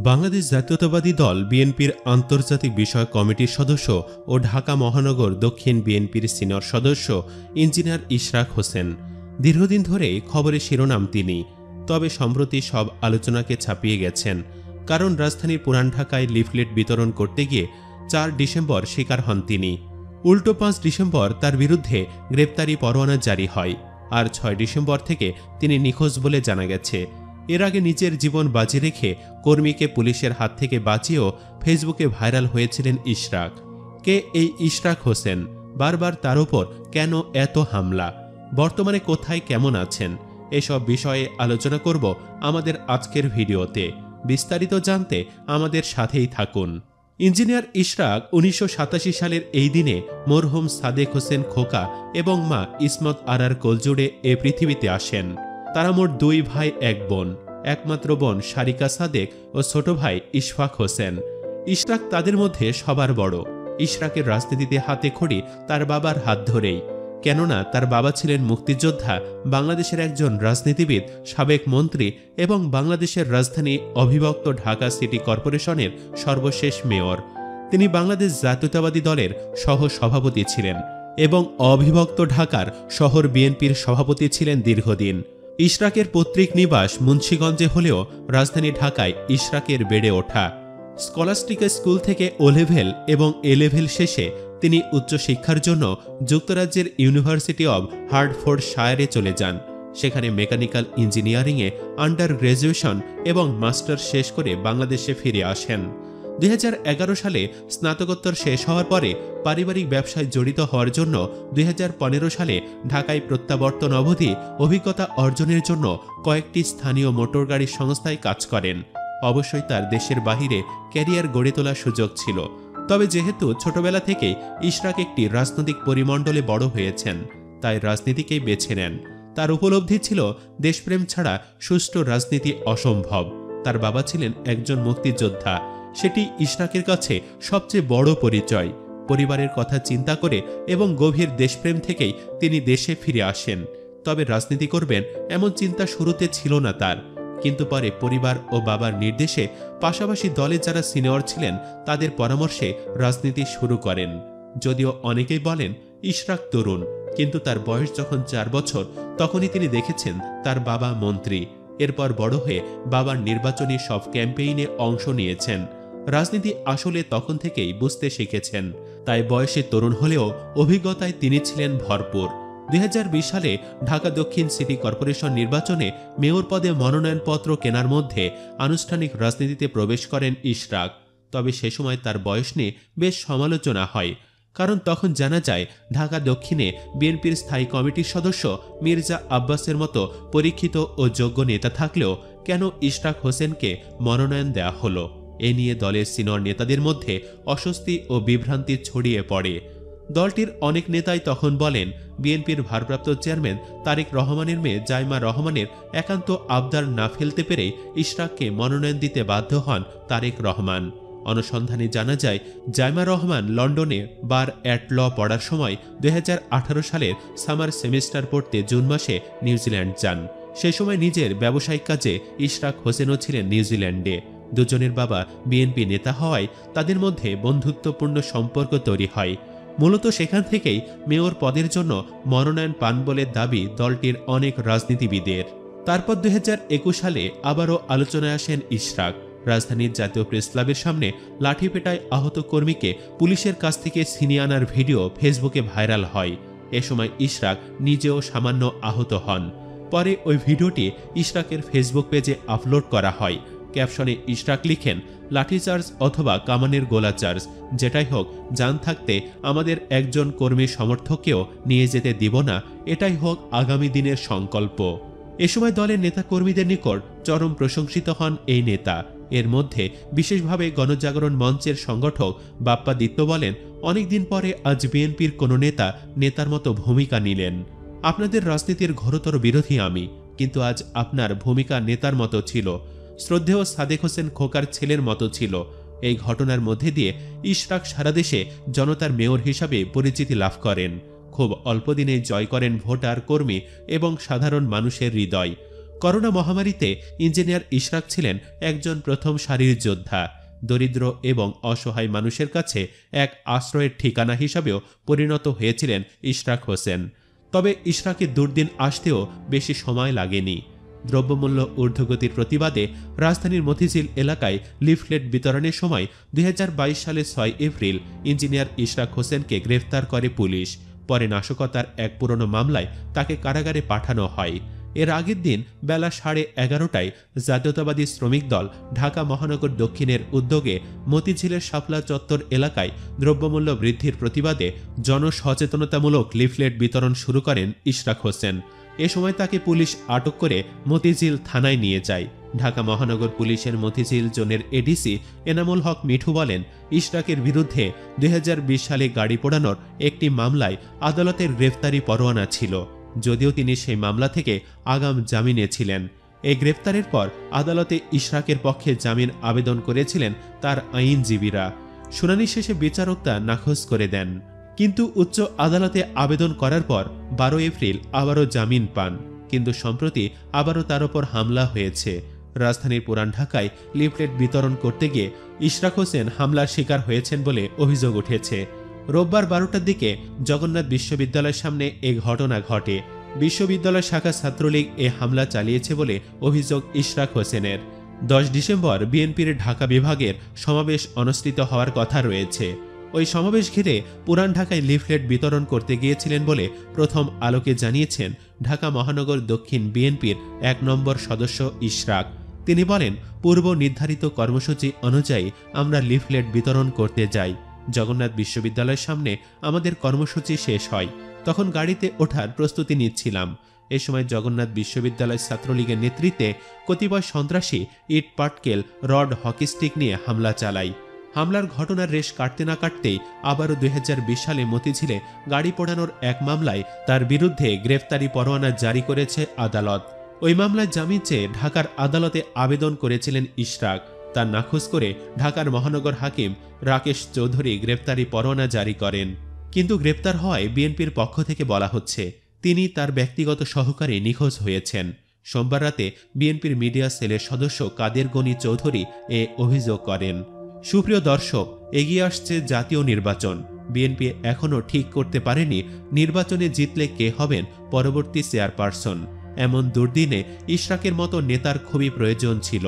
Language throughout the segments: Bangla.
বাংলাদেশ জাতীয়তাবাদী দল বিএনপির আন্তর্জাতিক বিষয়ক কমিটির সদস্য ও ঢাকা মহানগর দক্ষিণ বিএনপির সিনিয়র সদস্য ইঞ্জিনিয়ার ইশরাক হোসেন। দীর্ঘদিন ধরে খবরের শিরোনাম তিনি, তবে সম্প্রতি সব আলোচনাকে ছাপিয়ে গেছেন। কারণ রাজধানীর পুরান ঢাকায় লিফলেট বিতরণ করতে গিয়ে 4 ডিসেম্বর শিকার হন তিনি। উল্টো 5 ডিসেম্বর তার বিরুদ্ধে গ্রেপ্তারি পরোয়ানা জারি হয়, আর 6 ডিসেম্বর থেকে তিনি নিখোঁজ বলে জানা গেছে। এর আগে নিজের জীবন বাজি রেখে কর্মীকে পুলিশের হাত থেকে বাঁচিয়েও ফেসবুকে ভাইরাল হয়েছিলেন ইশরাক। কে এই ইশরাক হোসেন? বারবার তার উপর কেন এত হামলা? বর্তমানে কোথায়, কেমন আছেন? এসব বিষয়ে আলোচনা করব আমাদের আজকের ভিডিওতে। বিস্তারিত জানতে আমাদের সাথেই থাকুন। ইঞ্জিনিয়ার ইশরাক 1987 সালের এই দিনে মরহুম সাদেক হোসেন খোকা এবং মা ইসমত আরার কোলজোড়ে এ পৃথিবীতে আসেন। তারা মোট 2 ভাই 1 বোন। একমাত্র বোন সারিকা সাদেক ও ছোট ভাই ইশফাক হোসেন। ইশরাক তাদের মধ্যে সবার বড়। ইশরাকের রাজনীতিতে হাতে খড়ি তার বাবার হাত ধরেই, কেননা তার বাবা ছিলেন মুক্তিযোদ্ধা, বাংলাদেশের একজন রাজনীতিবিদ, সাবেক মন্ত্রী এবং বাংলাদেশের রাজধানী অবিভক্ত ঢাকা সিটি কর্পোরেশনের সর্বশেষ মেয়র। তিনি বাংলাদেশ জাতীয়তাবাদী দলের সহ সভাপতি ছিলেন এবং অবিভক্ত ঢাকার শহর বিএনপির সভাপতি ছিলেন দীর্ঘদিন। ইশরাকের পৈতৃক নিবাস মুন্সিগঞ্জে হলেও রাজধানী ঢাকায় ইশরাকের বেড়ে ওঠা। স্কলাস্টিক স্কুল থেকে ও লেভেল এবং এ লেভেল শেষে তিনি উচ্চশিক্ষার জন্য যুক্তরাজ্যের ইউনিভার্সিটি অব হার্টফোর্ডশায়ারে চলে যান। সেখানে মেকানিক্যাল ইঞ্জিনিয়ারিংয়ে আন্ডার গ্র্যাজুয়েশন এবং মাস্টার শেষ করে বাংলাদেশে ফিরে আসেন। 2011 সালে স্নাতকোত্তর শেষ হওয়ার পরে পারিবারিক ব্যবসায় জড়িত হওয়ার জন্য 2015 সালে ঢাকায় প্রত্যাবর্তন অবধি অভিজ্ঞতা অর্জনের জন্য কয়েকটি স্থানীয় মোটরগাড়ি সংস্থায় কাজ করেন। অবশ্যই তার দেশের বাহিরে ক্যারিয়ার গড়ে তোলার সুযোগ ছিল। তবে যেহেতু ছোটবেলা থেকেই ইশরাক একটি রাজনৈতিক পরিমণ্ডলে বড় হয়েছেন, তাই রাজনীতিকেই বেছে নেন। তার উপলব্ধি ছিল দেশপ্রেম ছাড়া সুষ্ঠু রাজনীতি অসম্ভব। তার বাবা ছিলেন একজন মুক্তিযোদ্ধা, সেটি ইশরাকের কাছে সবচেয়ে বড় পরিচয়। পরিবারের কথা চিন্তা করে এবং গভীর দেশপ্রেম থেকেই তিনি দেশে ফিরে আসেন। তবে রাজনীতি করবেন এমন চিন্তা শুরুতে ছিল না তার, কিন্তু পরে পরিবার ও বাবার নির্দেশে পাশাপাশি দলে যারা সিনিয়র ছিলেন তাদের পরামর্শে রাজনীতি শুরু করেন। যদিও অনেকেই বলেন ইশরাক তরুণ, কিন্তু তার বয়স যখন 4 বছর তখনই তিনি দেখেছেন তার বাবা মন্ত্রী। এরপর বড় হয়ে বাবার নির্বাচনী সব ক্যাম্পেইনে অংশ নিয়েছেন। রাজনীতি আসলে তখন থেকেই বুঝতে শিখেছেন। তাই বয়সে তরুণ হলেও অভিজ্ঞতায় তিনি ছিলেন ভরপুর। 2020 সালে ঢাকা দক্ষিণ সিটি কর্পোরেশন নির্বাচনে মেয়র পদে মনোনয়নপত্র কেনার মধ্যে আনুষ্ঠানিক রাজনীতিতে প্রবেশ করেন ইশরাক। তবে সে সময় তার বয়স নিয়ে বেশ সমালোচনা হয়, কারণ তখন জানা যায় ঢাকা দক্ষিণে বিএনপির স্থায়ী কমিটির সদস্য মির্জা আব্বাসের মতো পরীক্ষিত ও যোগ্য নেতা থাকলেও কেন ইশরাক হোসেনকে মনোনয়ন দেওয়া হলো। এ নিয়ে দলের সিনিয়র নেতাদের মধ্যে অস্বস্তি ও বিভ্রান্তি ছড়িয়ে পড়ে। দলটির অনেক নেতাই তখন বলেন বিএনপির ভারপ্রাপ্ত চেয়ারম্যান তারেক রহমানের মেয়ে জাইমা রহমানের একান্ত আবদার না ফেলতে পেরে ইশরাককে মনোনয়ন দিতে বাধ্য হন তারেক রহমান। অনুসন্ধানে জানা যায় জাইমা রহমান লন্ডনে বার অ্যাট ল পড়ার সময় 2018 সালের সামার সেমিস্টার পড়তে জুন মাসে নিউজিল্যান্ড যান। সে সময় নিজের ব্যবসায়িক কাজে ইশরাক হোসেনও ছিলেন নিউজিল্যান্ডে। দুজনের বাবা বিএনপি নেতা হওয়ায় তাদের মধ্যে বন্ধুত্বপূর্ণ সম্পর্ক তৈরি হয়। মূলত সেখান থেকেই মেয়র পদের জন্য মনোনয়ন পান বলে দাবি দলটির অনেক রাজনীতিবিদের। তারপর 2021 সালে আবারও আলোচনায় আসেন ইশরাক। রাজধানীর জাতীয় প্রেস ক্লাবের সামনে লাঠিপেটায় আহত কর্মীকে পুলিশের কাছ থেকে ছিনিয়ে আনার ভিডিও ফেসবুকে ভাইরাল হয়। এ সময় ইশরাক নিজেও সামান্য আহত হন। পরে ওই ভিডিওটি ইশরাকের ফেসবুক পেজে আপলোড করা হয়। ক্যাপশনে ইশরাক লিখেন, লাঠিচার্জ অথবা কামানের গোলাচার্জ, যেটাই হোক জান থাকতে আমাদের একজন কর্মী সমর্থককেও নিয়ে যেতে দিব না, এটাই হোক আগামী দিনের সংকল্প। এ সময় দলের নেতাকর্মীদের নিকট চরম প্রশংসিত হন এই নেতা। এর মধ্যে বিশেষভাবে গণজাগরণ মঞ্চের সংগঠক বাপ্পা দিত্য বলেন, অনেকদিন পরে আজ বিএনপির কোনো নেতা নেতার মতো ভূমিকা নিলেন। আপনাদের রাজনীতির ঘোরতর বিরোধী আমি, কিন্তু আজ আপনার ভূমিকা নেতার মতো ছিল। শ্রদ্ধেয় সাদেক হোসেন খোকার ছেলের মতো ছিল। এই ঘটনার মধ্যে দিয়ে ইশরাক সারা দেশে জনতার মেয়র হিসাবে পরিচিতি লাভ করেন। খুব অল্প দিনেই জয় করেন ভোটার, কর্মী এবং সাধারণ মানুষের হৃদয়। করোনা মহামারীতে ইঞ্জিনিয়ার ইশরাক ছিলেন একজন প্রথম সারির যোদ্ধা। দরিদ্র এবং অসহায় মানুষের কাছে এক আশ্রয়ের ঠিকানা হিসাবেও পরিণত হয়েছিলেন ইশরাক হোসেন। তবে ইশরাকের দুর্দিন আসতেও বেশি সময় লাগেনি। দ্রব্যমূল্য ঊর্ধ্বগতির প্রতিবাদে রাজধানীর মতিঝিল এলাকায় লিফলেট বিতরণের সময় 2022 সালের 6 এপ্রিল ইঞ্জিনিয়ার ইশরাক হোসেনকে গ্রেফতার করে পুলিশ। পরে নাশকতার এক পুরনো মামলায় তাকে কারাগারে পাঠানো হয়। এর আগের দিন বেলা 11:30টায় জাতীয়তাবাদী শ্রমিক দল ঢাকা মহানগর দক্ষিণের উদ্যোগে মতিঝিলের শাপলা চত্বর এলাকায় দ্রব্যমূল্য বৃদ্ধির প্রতিবাদে জনসচেতনতামূলক লিফলেট বিতরণ শুরু করেন ইশরাক হোসেন। এ সময় তাকে পুলিশ আটক করে মতিঝিল থানায় নিয়ে যায়। ঢাকা মহানগর পুলিশের মতিঝিল জোনের এডিসি এনামুল হক মিঠু বলেন, ইশরাকের বিরুদ্ধে 2020 সালে গাড়ি পোড়ানোর একটি মামলায় আদালতের গ্রেফতারি পরোয়ানা ছিল, যদিও তিনি সেই মামলা থেকে আগাম জামিনে ছিলেন। এই গ্রেফতারের পর আদালতে ইশরাকের পক্ষে জামিন আবেদন করেছিলেন তার আইনজীবীরা। শুনানি শেষে বিচারক তা নাকচ করে দেন। কিন্তু উচ্চ আদালতে আবেদন করার পর 12 এপ্রিল আবারও জামিন পান। কিন্তু সম্প্রতি আবারও তার ওপর হামলা হয়েছে। রাজধানীর পুরান ঢাকায় লিফলেট বিতরণ করতে গিয়ে ইশরাক হোসেন হামলার শিকার হয়েছেন বলে অভিযোগ উঠেছে। রোববার 12টার দিকে জগন্নাথ বিশ্ববিদ্যালয়ের সামনে এ ঘটনা ঘটে। বিশ্ববিদ্যালয় শাখা ছাত্রলীগ এ হামলা চালিয়েছে বলে অভিযোগ ইশরাক হোসেনের। 10 ডিসেম্বর বিএনপির ঢাকা বিভাগের সমাবেশ অনুষ্ঠিত হওয়ার কথা রয়েছে। ওই সমাবেশ ঘিরে পুরান ঢাকায় লিফলেট বিতরণ করতে গিয়েছিলেন বলে প্রথম আলোকে জানিয়েছেন ঢাকা মহানগর দক্ষিণ বিএনপির 1 নম্বর সদস্য ইশরাক। তিনি বলেন, পূর্ব নির্ধারিত কর্মসূচি অনুযায়ী আমরা লিফলেট বিতরণ করতে যাই। জগন্নাথ বিশ্ববিদ্যালয়ের সামনে আমাদের কর্মসূচি শেষ হয়, তখন গাড়িতে ওঠার প্রস্তুতি নিচ্ছিলাম। এ সময় জগন্নাথ বিশ্ববিদ্যালয় ছাত্রলীগের নেতৃত্বে কতিপয় সন্ত্রাসী ইট পাটকেল রড হকি স্টিক নিয়ে হামলা চালায়। হামলার ঘটনার রেশ কাটতে না কাটতেই আবারও 2020 সালে মতিঝিলে গাড়ি পোড়ানোর এক মামলায় তার বিরুদ্ধে গ্রেফতারি পরোয়ানা জারি করেছে আদালত। ওই মামলায় জামিন চেয়ে ঢাকার আদালতে আবেদন করেছিলেন ইশরাক। তা নাকচ করে ঢাকার মহানগর হাকিম রাকেশ চৌধুরী গ্রেফতারি পরোয়ানা জারি করেন। কিন্তু গ্রেপ্তার হওয়ায় বিএনপির পক্ষ থেকে বলা হচ্ছে তিনি তার ব্যক্তিগত সহকারী নিখোঁজ হয়েছেন। সোমবার রাতে বিএনপির মিডিয়া সেলের সদস্য কাদের গনি চৌধুরী এ অভিযোগ করেন। সুপ্রিয় দর্শক, এগিয়ে আসছে জাতীয় নির্বাচন। বিএনপি এখনও ঠিক করতে পারেনি নির্বাচনে জিতলে কে হবেন পরবর্তী চেয়ারপারসন। এমন দুর্দিনে ইশরাকের মতো নেতার খুবই প্রয়োজন ছিল।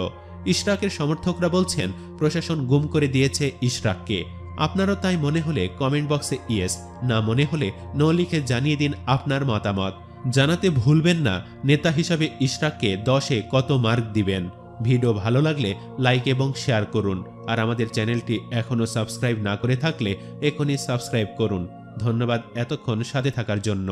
ইশরাকের সমর্থকরা বলছেন প্রশাসন গুম করে দিয়েছে ইশরাককে। আপনারও তাই মনে হলে কমেন্ট বক্সে ইয়েস, না মনে হলে নো লিখে জানিয়ে দিন আপনার মতামত। জানাতে ভুলবেন না নেতা হিসাবে ইশরাককে 10-এ কত মার্ক দিবেন। ভিডিও ভালো লাগলে লাইক এবং শেয়ার করুন। আর আমাদের চ্যানেলটি এখনও সাবস্ক্রাইব না করে থাকলে এখনই সাবস্ক্রাইব করুন। ধন্যবাদ এতক্ষণ সাথে থাকার জন্য।